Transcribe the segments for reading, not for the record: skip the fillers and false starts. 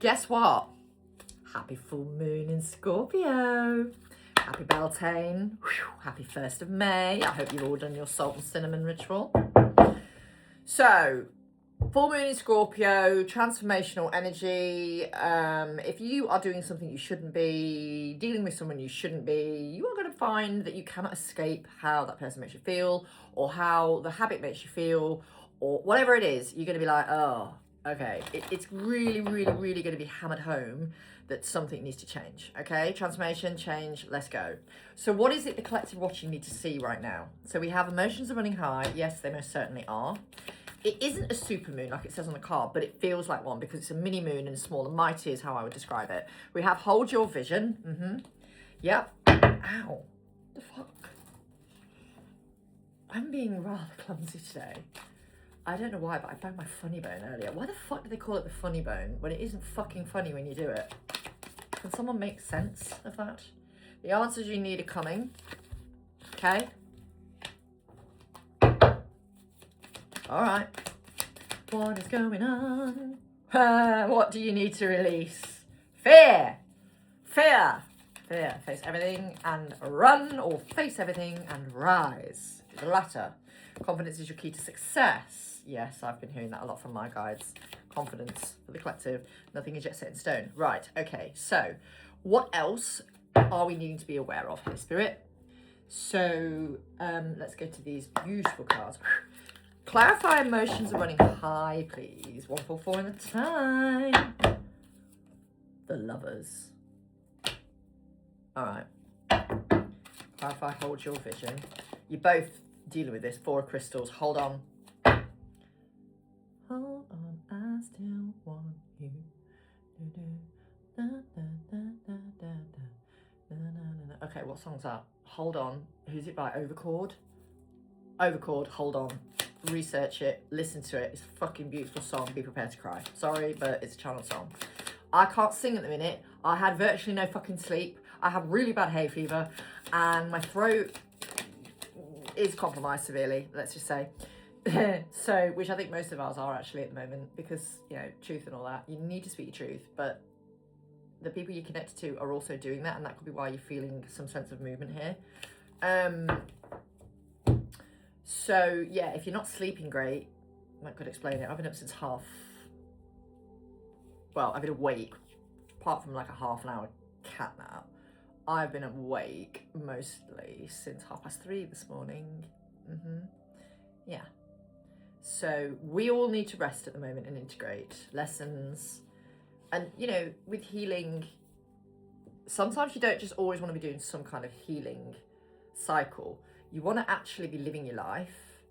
Guess what? Happy full moon in Scorpio. Happy Beltane. Happy 1st of May. I hope you've all done your salt and cinnamon ritual. So, full moon in Scorpio, transformational energy. If you are doing something you shouldn't be, dealing with someone you shouldn't be, you are going to find that you cannot escape how that person makes you feel, or how the habit makes you feel, or whatever it is. You're going to be like, oh, okay. It's really, really, really going to be hammered home that something needs to change. Okay, transformation, change, let's go. So what is it the collective watching need to see right now? So we have emotions are running high. Yes, they most certainly are. It isn't a super moon like it says on the card, but it feels like one because it's a mini moon and small and mighty is how I would describe it. We have hold your vision. Yep. Ow. The fuck? I'm being rather clumsy today. I don't know why, but I found my funny bone earlier. Why the fuck do they call it the funny bone when it isn't fucking funny when you do it? Can someone make sense of that? The answers you need are coming. Okay? All right. What is going on? What do you need to release? Fear. Fear. Fear. Face everything and run, or face everything and rise. The latter. Confidence is your key to success. Yes, I've been hearing that a lot from my guides. Confidence for the collective. Nothing is yet set in stone. Right. Okay. So what else are we needing to be aware of here, Spirit? So let's go to these beautiful cards. Clarify emotions are running high, please. 144 in the time. The Lovers. All right. Clarify, hold your vision. You're both dealing with this. 4 of Crystals. Hold on. Hold on, I still want you. Okay, what song's that? Hold on. Who's it by? Overcord? Overcord, hold on. Research it, listen to it. It's a fucking beautiful song. Be prepared to cry. Sorry, but it's a channel song. I can't sing at the minute. I had virtually no fucking sleep. I have really bad hay fever, and my throat is compromised severely, let's just say. So, which I think most of us are actually at the moment, because, you know, truth and all that. You need to speak your truth, but the people you connect to are also doing that, and that could be why you're feeling some sense of movement here. So, yeah, if you're not sleeping great, I could explain it. I've been up since I've been awake, apart from like a half an hour cat nap. I've been awake mostly since 3:30 this morning. Yeah. So we all need to rest at the moment and integrate lessons. And, you know, with healing, sometimes you don't just always want to be doing some kind of healing cycle. You want to actually be living your life,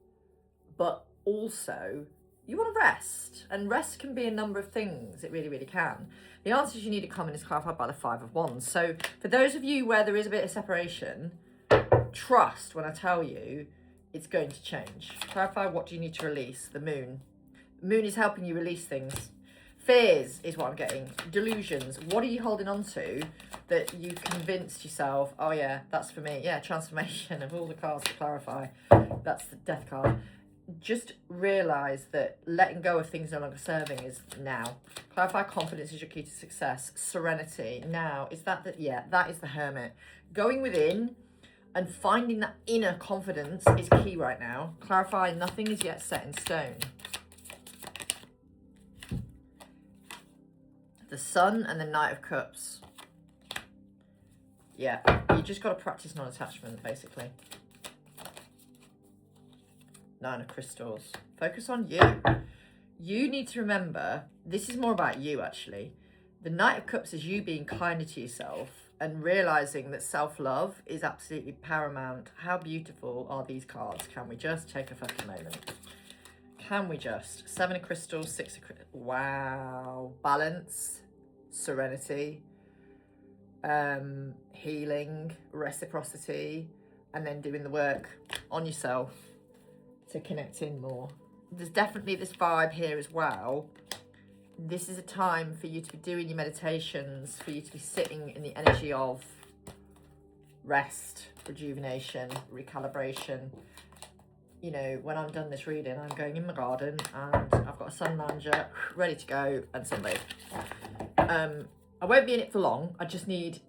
but also you want to rest. And rest can be a number of things. It really, really can. The answers you need to come in is clarified by the 5 of Wands. So for those of you where there is a bit of separation, trust when I tell you it's going to change. Clarify, what do you need to release? The moon. The moon is helping you release things. Fears is what I'm getting. Delusions. What are you holding on to that you convinced yourself, oh yeah, that's for me. Yeah, transformation of all the cards to clarify. That's the death card. Just realise that letting go of things no longer serving is now. Clarify, confidence is your key to success. Serenity. Now, is that yeah, that is the Hermit. Going within and finding that inner confidence is key right now. Clarify, nothing is yet set in stone. The Sun and the Knight of Cups. Yeah, you just got to practice non-attachment, basically. 9 of Crystals. Focus on you. You need to remember, this is more about you, actually. The Knight of Cups is you being kinder to yourself and realising that self-love is absolutely paramount. How beautiful are these cards? Can we just take a fucking moment? Can we just? 7 of Crystals, 6 of Crystals. Wow. Balance, serenity, healing, reciprocity, and then doing the work on yourself to connect in more. There's definitely this vibe here as well. This is a time for you to be doing your meditations, for you to be sitting in the energy of rest, rejuvenation, recalibration. You know, when I'm done this reading, I'm going in my garden and I've got a sun lounger ready to go and sunbathe. I won't be in it for long. I just need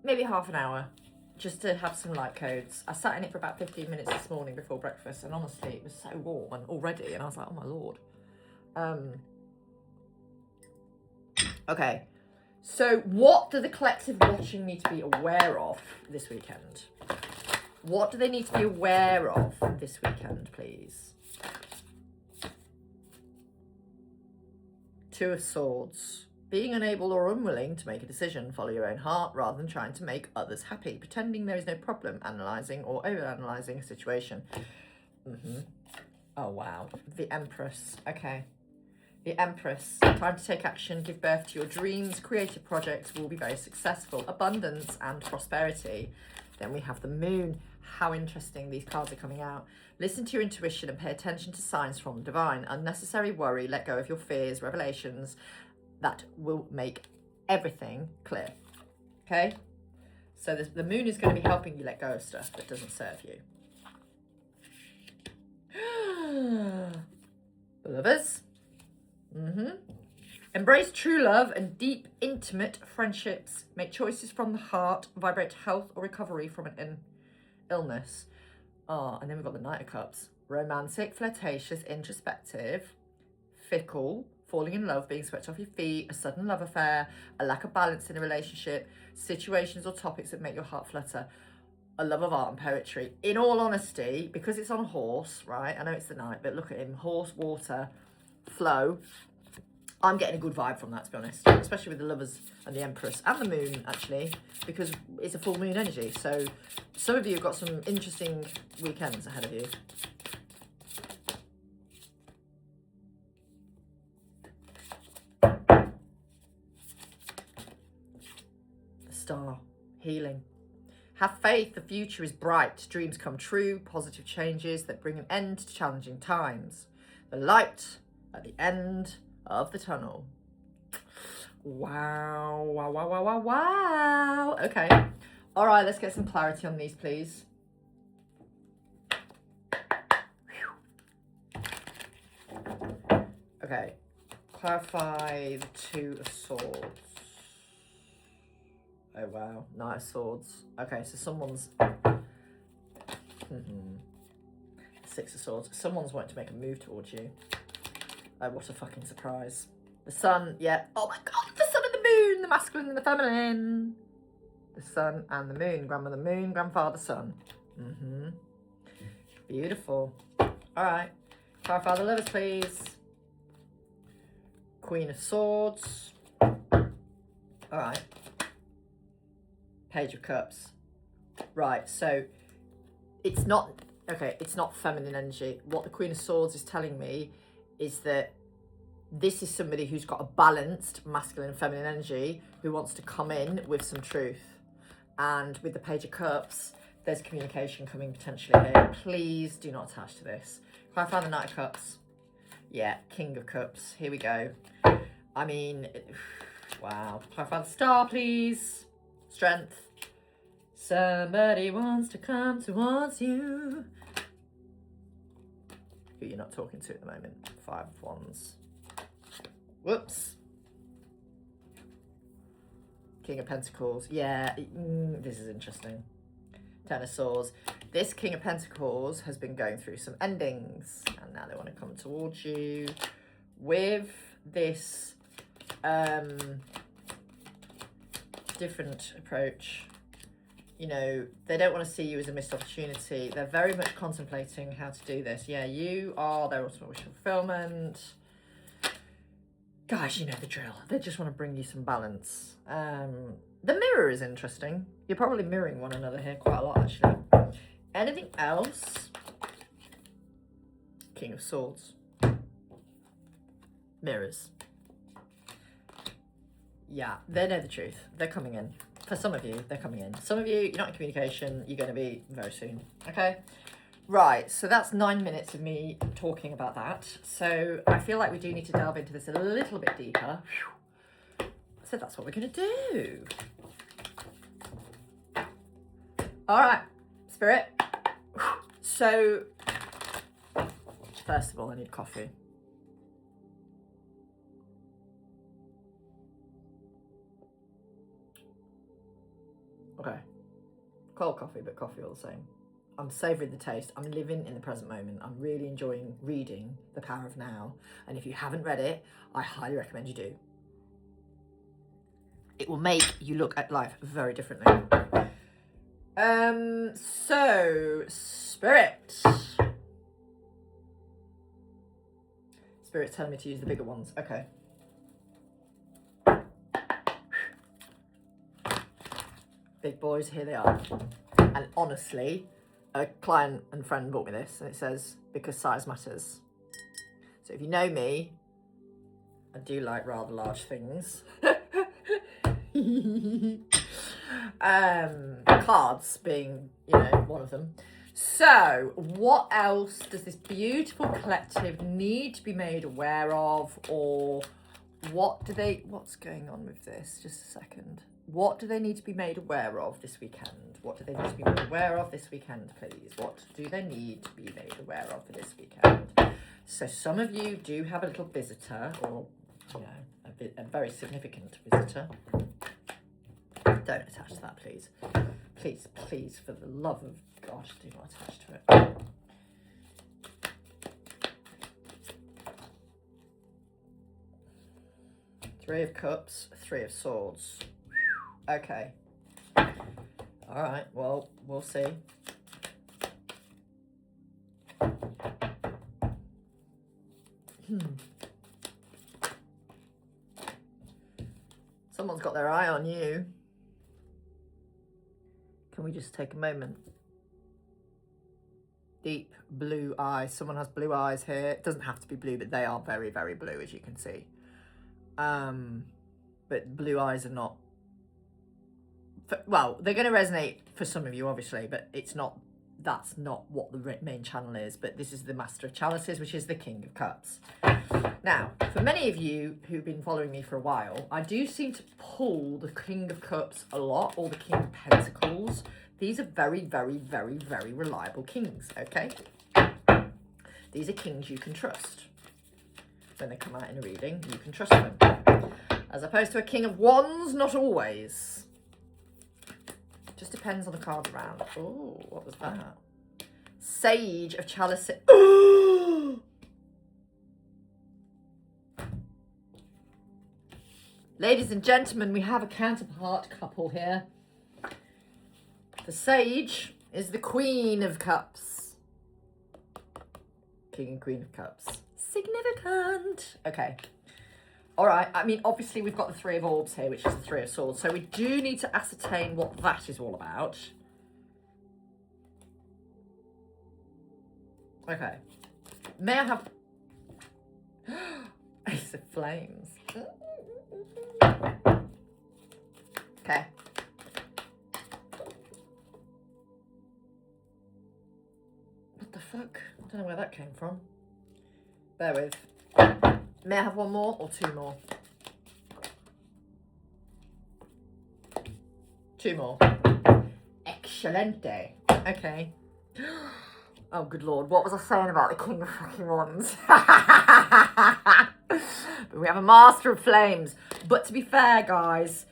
maybe half an hour just to have some light codes. I sat in it for about 15 minutes this morning before breakfast, and honestly, it was so warm and already, and I was like, oh my Lord. Okay, so what do the collective watching need to be aware of this weekend? What do they need to be aware of this weekend, please? Two of Swords. Being unable or unwilling to make a decision, follow your own heart rather than trying to make others happy, pretending there is no problem, analysing or over-analysing a situation. Oh, wow. The Empress. Okay. The Empress. Time to take action, give birth to your dreams. Creative projects will be very successful. Abundance and prosperity. Then we have the Moon. How interesting these cards are coming out. Listen to your intuition and pay attention to signs from the divine. Unnecessary worry, let go of your fears, revelations. That will make everything clear. Okay? So the Moon is going to be helping you let go of stuff that doesn't serve you. Lovers. Embrace true love and deep, intimate friendships. Make choices from the heart. Vibrate health or recovery from an illness. Oh, and then we've got the Knight of Cups. Romantic, flirtatious, introspective, fickle, falling in love, being swept off your feet, a sudden love affair, a lack of balance in a relationship, situations or topics that make your heart flutter, a love of art and poetry. In all honesty, because it's on a horse, right? I know it's the Knight, but look at him. Horse, water, flow. I'm getting a good vibe from that, to be honest, especially with the Lovers and the Empress and the Moon, actually, because it's a full moon energy. So some of you have got some interesting weekends ahead of you. The Star. Healing. Have faith, the future is bright. Dreams come true, positive changes that bring an end to challenging times. The light at the end of the tunnel. Wow, wow, wow, wow, wow, wow. Okay. All right, let's get some clarity on these, please. Okay. Clarify the Two of Swords. Oh, wow. Knight of Swords. Okay, so someone's... Six of Swords. Someone's wanting to make a move towards you. Oh, what a fucking surprise. The Sun, yeah. Oh my God, the Sun and the Moon, the masculine and the feminine. The Sun and the Moon. Grandmother Moon, grandfather Sun. Beautiful. All right. Clarify the Lovers, please. Queen of Swords. All right. Page of Cups. Right, so it's not, okay, it's not feminine energy. What the Queen of Swords is telling me is that this is somebody who's got a balanced masculine and feminine energy who wants to come in with some truth. And with the Page of Cups, there's communication coming potentially here. Please do not attach to this. Clarify the Knight of Cups. Yeah, King of Cups. Here we go. I mean, wow. Clarify the Star, please. Strength. Somebody wants to come towards you. Who you're not talking to at the moment. Five of Wands. Whoops. King of Pentacles. Yeah, this is interesting. Ten of Swords. This King of Pentacles has been going through some endings, and now they want to come towards you with this different approach. You know, they don't want to see you as a missed opportunity. They're very much contemplating how to do this. Yeah, you are their ultimate wish fulfillment. Guys, you know the drill. They just want to bring you some balance. The mirror is interesting. You're probably mirroring one another here quite a lot, actually. Anything else? King of Swords. Mirrors. Yeah, they know the truth. They're coming in. For some of you, they're coming in. Some of you, you're not in communication. You're going to be very soon. Okay? Right, so that's 9 minutes of me talking about that. So I feel like we do need to delve into this a little bit deeper. So that's what we're going to do. All right, Spirit. So, first of all, I need coffee. Okay. Cold coffee, but coffee all the same. I'm savouring the taste. I'm living in the present moment. I'm really enjoying reading The Power of Now. And if you haven't read it, I highly recommend you do. It will make you look at life very differently. So, Spirit. Spirit's telling me to use the bigger ones. Okay. Big boys, here they are. And honestly, a client and friend bought me this, and it says, because size matters. So if you know me, I do like rather large things. Cards being, one of them. So what else does this beautiful collective need to be made aware of, or what's going on with this? Just a second. What do they need to be made aware of this weekend? What do they need to be made aware of this weekend, please? What do they need to be made aware of for this weekend? So some of you do have a little visitor, or a very significant visitor. Don't attach to that, please. Please, please, for the love of God, do not attach to it. Three of Cups, Three of Swords. Okay. All right, well, we'll see. Someone's got their eye on you. Can we just take a moment? Deep blue eyes. Someone has blue eyes here. It doesn't have to be blue, but they are very, very blue, as you can see. But blue eyes are not... Well, they're going to resonate for some of you, obviously, but that's not what the main channel is. But this is the Master of Chalices, which is the King of Cups. Now, for many of you who've been following me for a while, I do seem to pull the King of Cups a lot, or the King of Pentacles. These are very, very, very, very reliable kings, okay? These are kings you can trust. When they come out in a reading, you can trust them. As opposed to a King of Wands, not always. Just depends on the cards around. Oh, what was that? Sage of Chalices. Ladies and gentlemen, we have a counterpart couple here. The Sage is the Queen of Cups. King and Queen of Cups. Significant. Okay. All right. I mean, obviously, we've got the Three of Orbs here, which is the Three of Swords. So we do need to ascertain what that is all about. Okay. May I have... Ace of Flames. Okay. What the fuck? I don't know where that came from. Bear with. May I have one more or two more? Two more. Excelente. Okay. Oh, good Lord. What was I saying about the King of fucking Wands? But we have a Master of Flames. But to be fair, guys,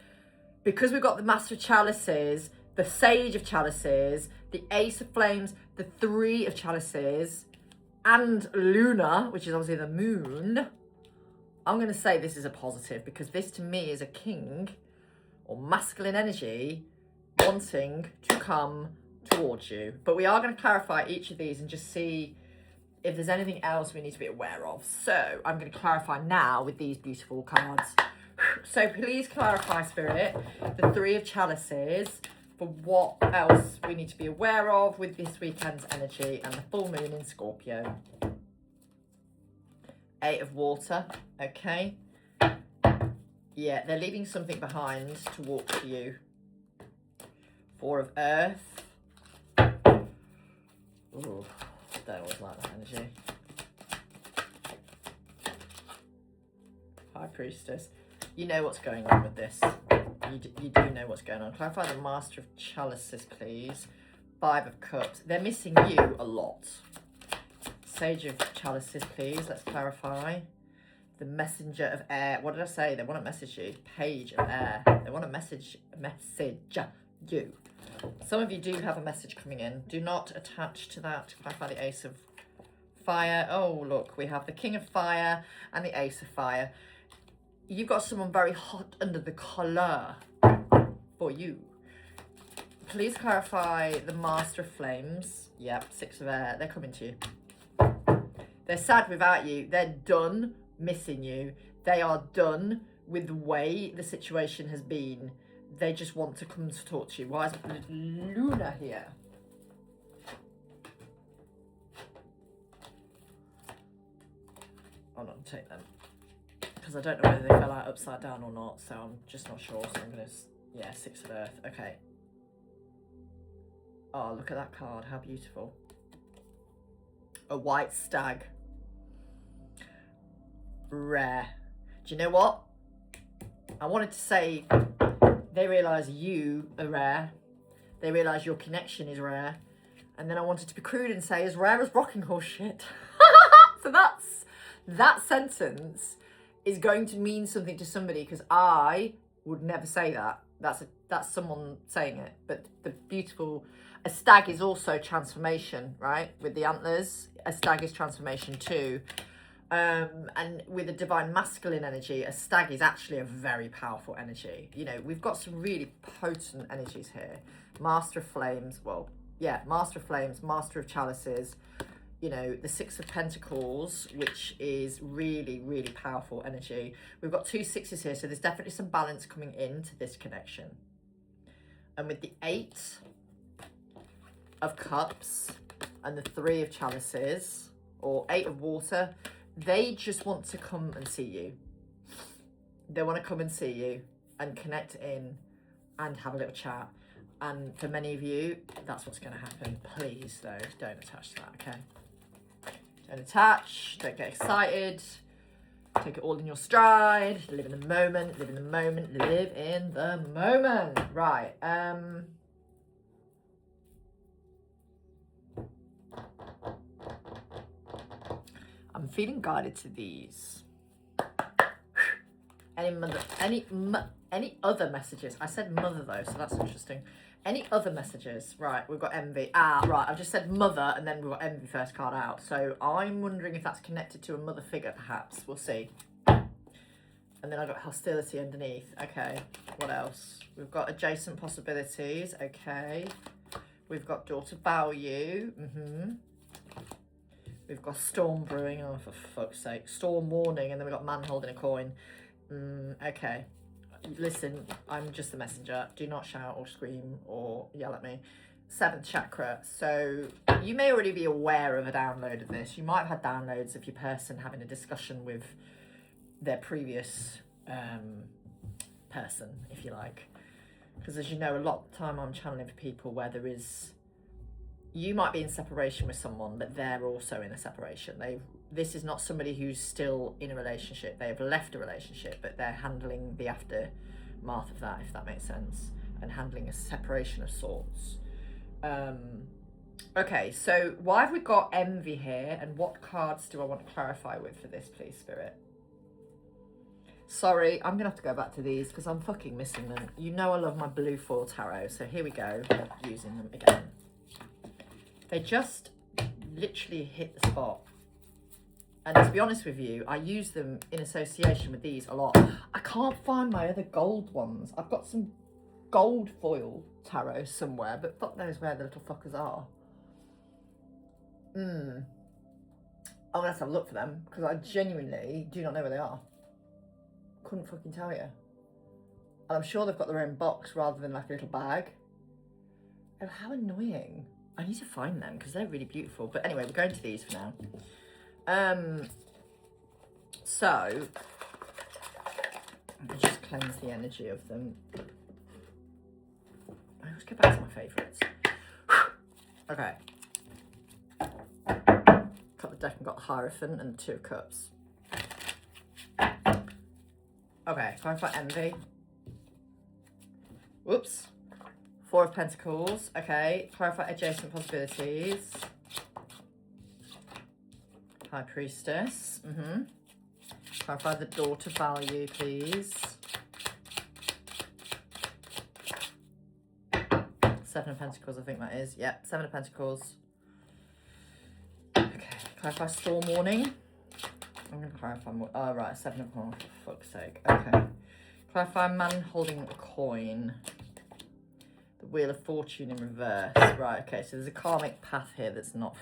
because we've got the Master of Chalices, the Sage of Chalices, the Ace of Flames, the Three of Chalices, and Luna, which is obviously the moon, I'm going to say this is a positive, because this to me is a king or masculine energy wanting to come towards you. But we are going to clarify each of these and just see if there's anything else we need to be aware of. So I'm going to clarify now with these beautiful cards. So please clarify, Spirit, the Three of Chalices for what else we need to be aware of with this weekend's energy and the full moon in Scorpio. Eight of Water, okay. Yeah, they're leaving something behind to walk to you. Four of Earth. Ooh, don't always like that energy. High Priestess. You know what's going on with this. You do know what's going on. Clarify the Master of Chalices, please. Five of Cups. They're missing you a lot. Sage of Chalices, please. Let's clarify. The Messenger of Air. What did I say? They want to message you. Page of Air. They want to message You. Some of you do have a message coming in. Do not attach to that. Clarify the Ace of Fire. Oh, look, we have the King of Fire and the Ace of Fire. You've got someone very hot under the collar for you. Please clarify the Master of Flames. Yep, 6 of Air. They're coming to you. They're sad without you. They're done missing you. They are done with the way the situation has been. They just want to come to talk to you. Why is Luna here? Hold on, take them. Because I don't know whether they fell out upside down or not, so I'm just not sure. So I'm going to, yeah, 6 of Earth. Okay. Oh, look at that card. How beautiful. A white stag. Rare. Do you know what? I wanted to say they realise you are rare. They realise your connection is rare. And then I wanted to be crude and say as rare as rocking horse shit. So that sentence is going to mean something to somebody, because I would never say that. That's someone saying it. But the beautiful, a stag is also transformation, right? With the antlers, a stag is transformation too. And with a divine masculine energy, a stag is actually a very powerful energy. You know, we've got some really potent energies here. Master of Flames, well, yeah, Master of Flames, Master of Chalices, you know, the 6 of Pentacles, which is really, really powerful energy. We've got 2 6s here, so there's definitely some balance coming into this connection. And with the 8 of Cups and the 3 of Chalices, or 8 of Water, they just want to come and see you. They want to come and see you and connect in and have a little chat. And for many of you, that's what's going to happen. Please, though, don't attach to that, okay? Don't attach, don't get excited. Take it all in your stride. Live in the moment, live in the moment, live in the moment. Right, I'm feeling guided to these. Any other messages? I said mother though, so that's interesting. Any other messages? Right, we've got envy. Ah, right, I've just said mother and then we've got envy first card out. So I'm wondering if that's connected to a mother figure, perhaps. We'll see. And then I've got hostility underneath. Okay, what else? We've got adjacent possibilities. Okay. We've got daughter value. We've got storm brewing. Oh, for fuck's sake. Storm warning. And then we've got man holding a coin. Okay. Listen, I'm just the messenger. Do not shout or scream or yell at me. 7th chakra. So you may already be aware of a download of this. You might have had downloads of your person having a discussion with their previous person, if you like. Because as you know, a lot of the time I'm channeling for people where there is, you might be in separation with someone, but they're also in a separation. This is not somebody who's still in a relationship. They've left a relationship, but they're handling the aftermath of that, if that makes sense, and handling a separation of sorts. Okay, so why have we got envy here, and what cards do I want to clarify with for this, please, Spirit? Sorry, I'm gonna have to go back to these because I'm fucking missing them. You know I love my blue foil tarot, so here we go, using them again. They just literally hit the spot. And to be honest with you, I use them in association with these a lot. I can't find my other gold ones. I've got some gold foil tarot somewhere, but fuck knows where the little fuckers are. I'm gonna have to have a look for them because I genuinely do not know where they are. Couldn't fucking tell you. And I'm sure they've got their own box rather than like a little bag. Oh, how annoying. I need to find them because they're really beautiful. But anyway, we're going to these for now. So I'll just cleanse the energy of them. Let's go back to my favourites. Okay. Cut the deck and got the Hierophant and the 2 of Cups. Okay, time for envy. Whoops. 4 of Pentacles. Okay, clarify adjacent possibilities. High Priestess. Clarify the daughter value, please. Seven of Pentacles, I think that is. Yep, Seven of Pentacles. Okay, clarify storm warning. I'm going to clarify more. Oh, right, Seven of Pentacles, for fuck's sake. Okay. Clarify man holding a coin. The Wheel of Fortune in reverse. Right, okay, so there's a karmic path here that's not...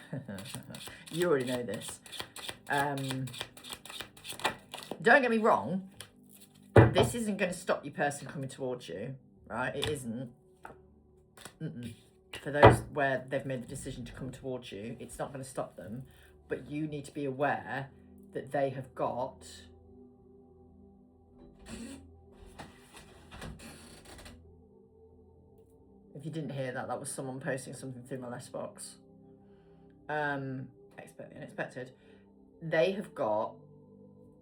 You already know this. Don't get me wrong. This isn't going to stop your person coming towards you, right? It isn't. For those where they've made the decision to come towards you, it's not going to stop them. But you need to be aware that they have got... If you didn't hear that, that was someone posting something through my list box. Unexpected. They have got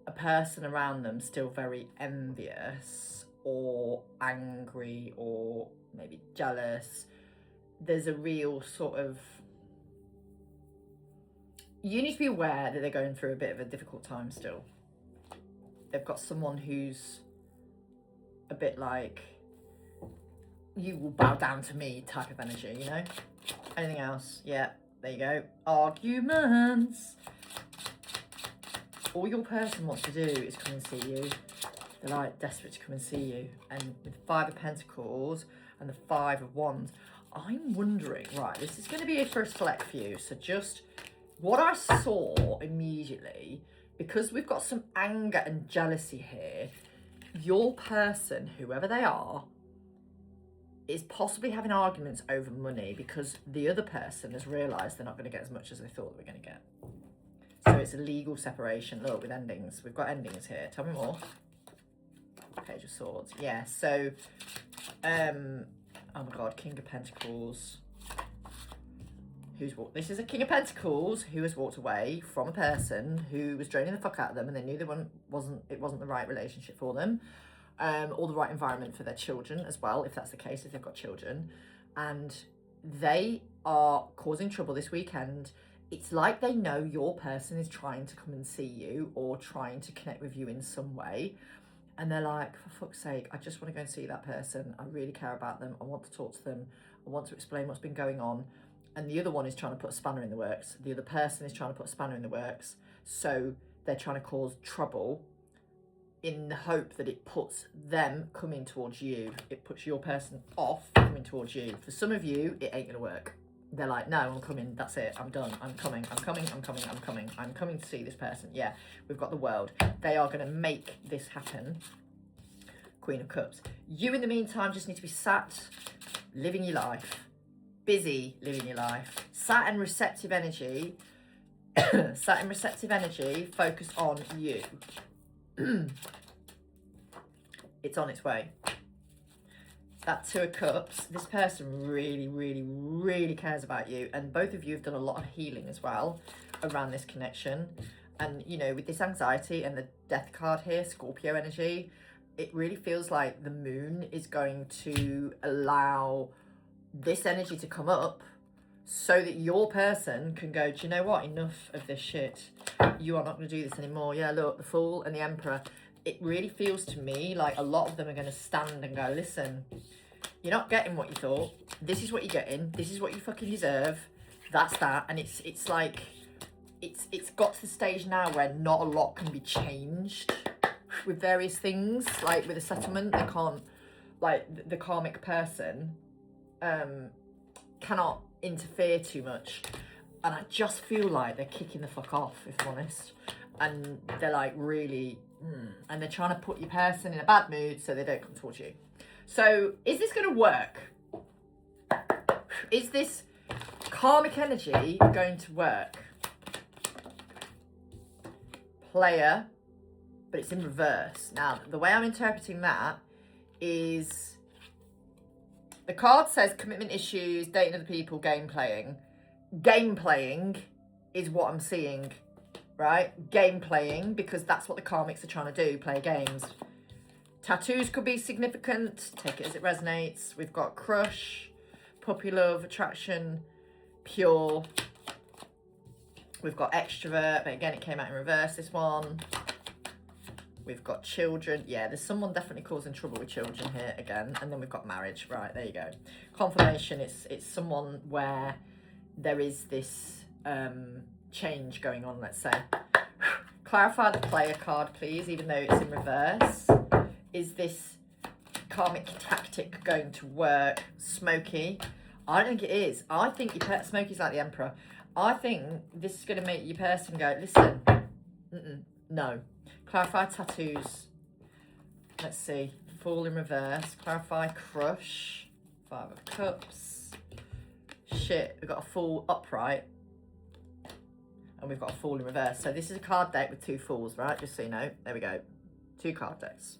a person around them still very envious or angry or maybe jealous. There's a real sort of... You need to be aware that they're going through a bit of a difficult time still. They've got someone who's a bit like, you will bow down to me type of energy, you know? Anything else? Yeah, there you go. Arguments. All your person wants to do is come and see you. They're like desperate to come and see you. And with Five of Pentacles and the Five of Wands, I'm wondering, right, this is going to be for a select few. So just what I saw immediately, because we've got some anger and jealousy here, your person, whoever they are, is possibly having arguments over money because the other person has realised they're not going to get as much as they thought they were going to get. So it's a legal separation. Look, with endings. We've got endings here. Tell me more. Page of Swords. Yeah, so... oh my God, King of Pentacles. This is a King of Pentacles who has walked away from a person who was draining the fuck out of them and they knew it wasn't the right relationship for them. Or the right environment for their children as well, if that's the case, if they've got children. And they are causing trouble this weekend. It's like they know your person is trying to come and see you or trying to connect with you in some way. And they're like, for fuck's sake, I just want to go and see that person. I really care about them. I want to talk to them. I want to explain what's been going on. And the other one is trying to put a spanner in the works. The other person is trying to put a spanner in the works. So they're trying to cause trouble in the hope that it puts them coming towards you. It puts your person off coming towards you. For some of you, it ain't going to work. They're like, no, I'm coming. That's it. I'm done. I'm coming. I'm coming. I'm coming. I'm coming. I'm coming to see this person. Yeah, we've got the world. They are going to make this happen. Queen of Cups. You, in the meantime, just need to be sat, living your life. Busy living your life. Sat in receptive energy. Sat in receptive energy. Focus on you. It's on its way. That Two of Cups, this person really, really, really cares about you. And both of you have done a lot of healing as well around this connection. And, you know, with this anxiety and the Death card here, Scorpio energy, it really feels like the moon is going to allow this energy to come up so that your person can go, do you know what? Enough of this shit. You are not going to do this anymore. Yeah, look, the Fool and the Emperor. It really feels to me like a lot of them are going to stand and go, listen, you're not getting what you thought. This is what you're getting. This is what you fucking deserve. That's that. And it's like, it's got to the stage now where not a lot can be changed with various things. Like with a settlement, they can't, like the karmic person cannot interfere too much. And I just feel like they're kicking the fuck off, if I'm honest. And they're like really, and they're trying to put your person in a bad mood so they don't come towards you. So is this going to work? Is this karmic energy going to work? Player, but it's in reverse. Now, the way I'm interpreting that is the card says commitment issues, dating other people, game playing. Game playing is what I'm seeing, right? Game playing, because that's what the karmics are trying to do, play games. Tattoos could be significant. Take it as it resonates. We've got crush, puppy love, attraction, pure. We've got extrovert, but again, it came out in reverse, this one. We've got children. Yeah, there's someone definitely causing trouble with children here again. And then we've got marriage. Right, there you go. Confirmation, it's someone where there is this change going on, let's say. Clarify the player card, please, even though it's in reverse. Is this karmic tactic going to work? Smoky? I don't think it is. I think your Smoky's like the Emperor. I think this is going to make your person go, listen, no. Clarify tattoos. Let's see. Fool in reverse. Clarify crush. 5 of Cups. Shit, we've got a Fool upright. And we've got a Fool in reverse. So this is a card deck with 2 Fools, right? Just so you know. There we go. 2 card decks.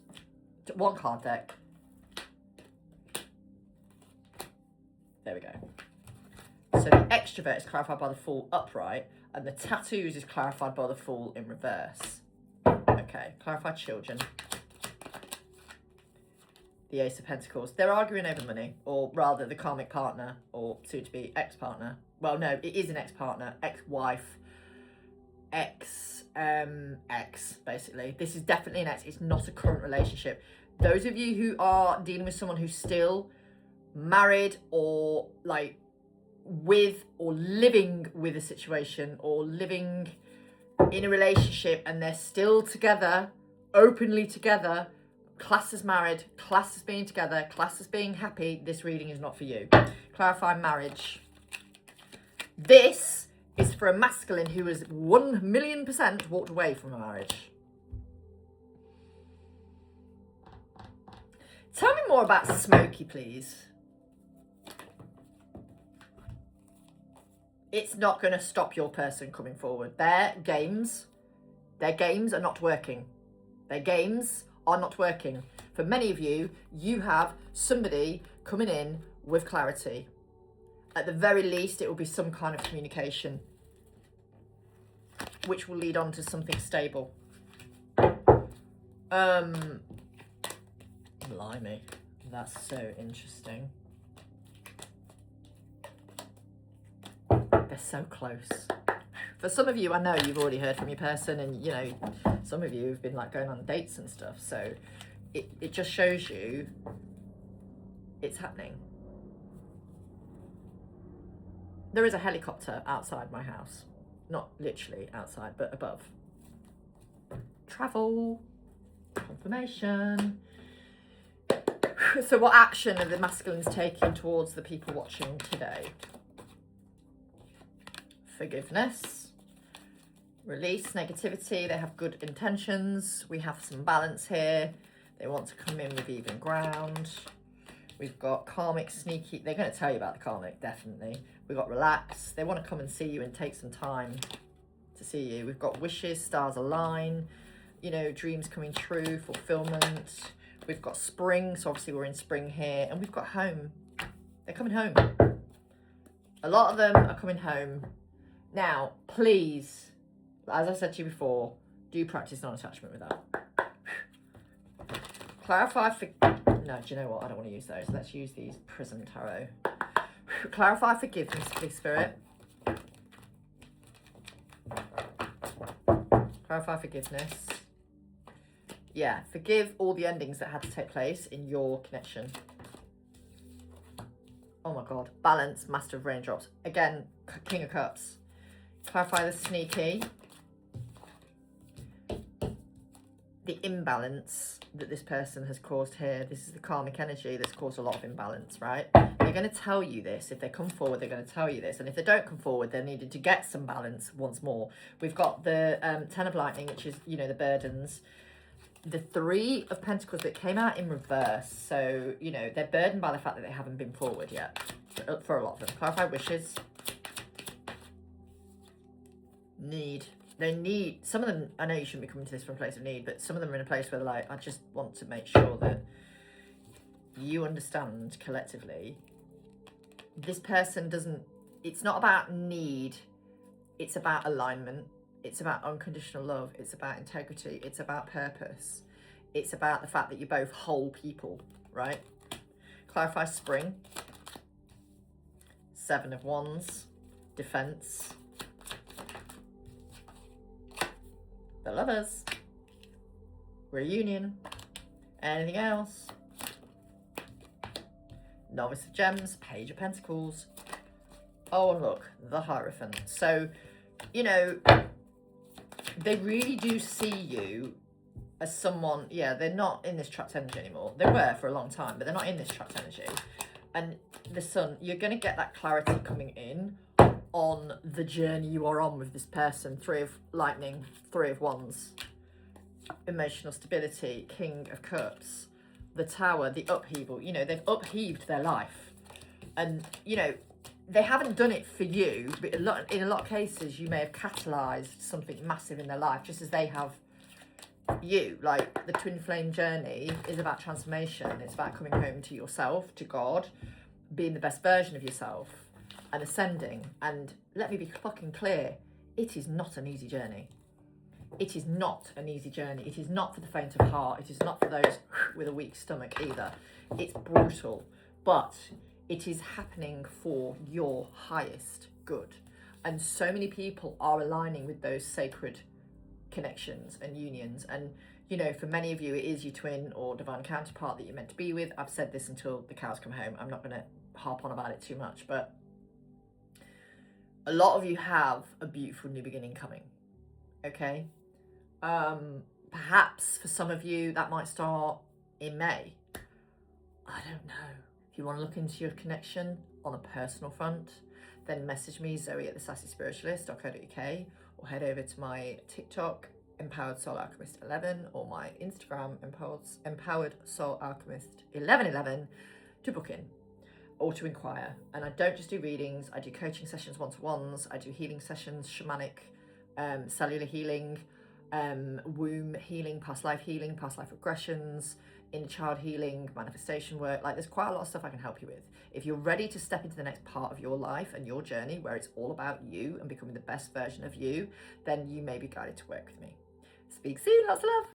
1 card deck. There we go. So the extrovert is clarified by the Fool upright, and the tattoos is clarified by the Fool in reverse. Okay, clarify children. The Ace of Pentacles. They're arguing over money, or rather the karmic partner, or soon-to-be ex-partner. Well, no, it is an ex-partner, ex-wife, ex, basically. This is definitely an ex. It's not a current relationship. Those of you who are dealing with someone who's still married or like with or living with a situation or living in a relationship and they're still together, openly together, class as married, class as being together, class as being happy, this reading is not for you. Clarify marriage. This is for a masculine who has 1,000,000% walked away from a marriage. Tell me more about Smoky, please. It's not going to stop your person coming forward. Their games are not working. Their games are not working. For many of you, you have somebody coming in with clarity. At the very least, it will be some kind of communication, which will lead on to something stable. Blimey, that's so interesting. They're so close. For some of you, I know you've already heard from your person, and you know, some of you have been like going on dates and stuff. So it just shows you it's happening. There is a helicopter outside my house. Not literally outside, but above. Travel. Confirmation. So what action are the masculines taking towards the people watching today? Forgiveness. Release negativity. They have good intentions. We have some balance here. They want to come in with even ground. We've got karmic, sneaky. They're going to tell you about the karmic, definitely. We've got relax. They want to come and see you and take some time to see you. We've got wishes, stars align. You know, dreams coming true, fulfillment. We've got spring. So obviously we're in spring here. And we've got home. They're coming home. A lot of them are coming home. Now, please, as I said to you before, do practice non-attachment with that. Clarify for... No, do you know what? I don't want to use those. Let's use these Prism Tarot. Clarify forgiveness, please, Spirit. Clarify forgiveness. Yeah, forgive all the endings that had to take place in your connection. Oh my God. Balance, Master of Raindrops. Again, King of Cups. Clarify the sneaky. The imbalance that this person has caused here. This is the karmic energy that's caused a lot of imbalance, right? They're going to tell you this. If they come forward, they're going to tell you this. And if they don't come forward, they're needed to get some balance once more. We've got the Ten of Lightning, which is, you know, the burdens. The 3 of Pentacles that came out in reverse. So, you know, they're burdened by the fact that they haven't been forward yet. For a lot of them. Clarify wishes. Need. They need, some of them, I know you shouldn't be coming to this from a place of need, but some of them are in a place where they're like, I just want to make sure that you understand collectively, this person doesn't, it's not about need, it's about alignment, it's about unconditional love, it's about integrity, it's about purpose, it's about the fact that you're both whole people, right? Clarify spring. 7 of Wands. Defense. The Lovers. reunion. Anything else? Novice of Gems, Page of Pentacles. Oh, and look, the Hierophant. So, you know, they really do see you as someone, yeah, they're not in this trapped energy anymore. They were for a long time, but they're not in this trapped energy. And the Sun, you're going to get that clarity coming in on the journey you are on with this person. 3 of Lightning, 3 of Wands. Emotional stability, King of Cups. The Tower, the upheaval. You know, they've upheaved their life. And, you know, they haven't done it for you, but in a lot of cases, you may have catalysed something massive in their life, just as they have you. Like, the twin flame journey is about transformation. It's about coming home to yourself, to God, being the best version of yourself, and ascending. And let me be fucking clear, it is not an easy journey. It is not an easy journey. It is not for the faint of heart. It is not for those with a weak stomach either. It's brutal, but it is happening for your highest good. And so many people are aligning with those sacred connections and unions. And, you know, for many of you, it is your twin or divine counterpart that you're meant to be with. I've said this until the cows come home. I'm not going to harp on about it too much, but a lot of you have a beautiful new beginning coming. Okay? Perhaps for some of you that might start in May. I don't know. If you want to look into your connection on a personal front, then message me, Zoe at thesassyspiritualist.co.uk, or head over to my TikTok, Empowered Soul Alchemist 11, or my Instagram, Empowered Soul Alchemist 1111, to book in or to inquire. And I don't just do readings, I do coaching sessions, one-to-ones, I do healing sessions, shamanic, cellular healing, womb healing, past life regressions, inner child healing, manifestation work. Like, there's quite a lot of stuff I can help you with. If you're ready to step into the next part of your life and your journey where it's all about you and becoming the best version of you, then you may be guided to work with me. Speak soon, lots of love.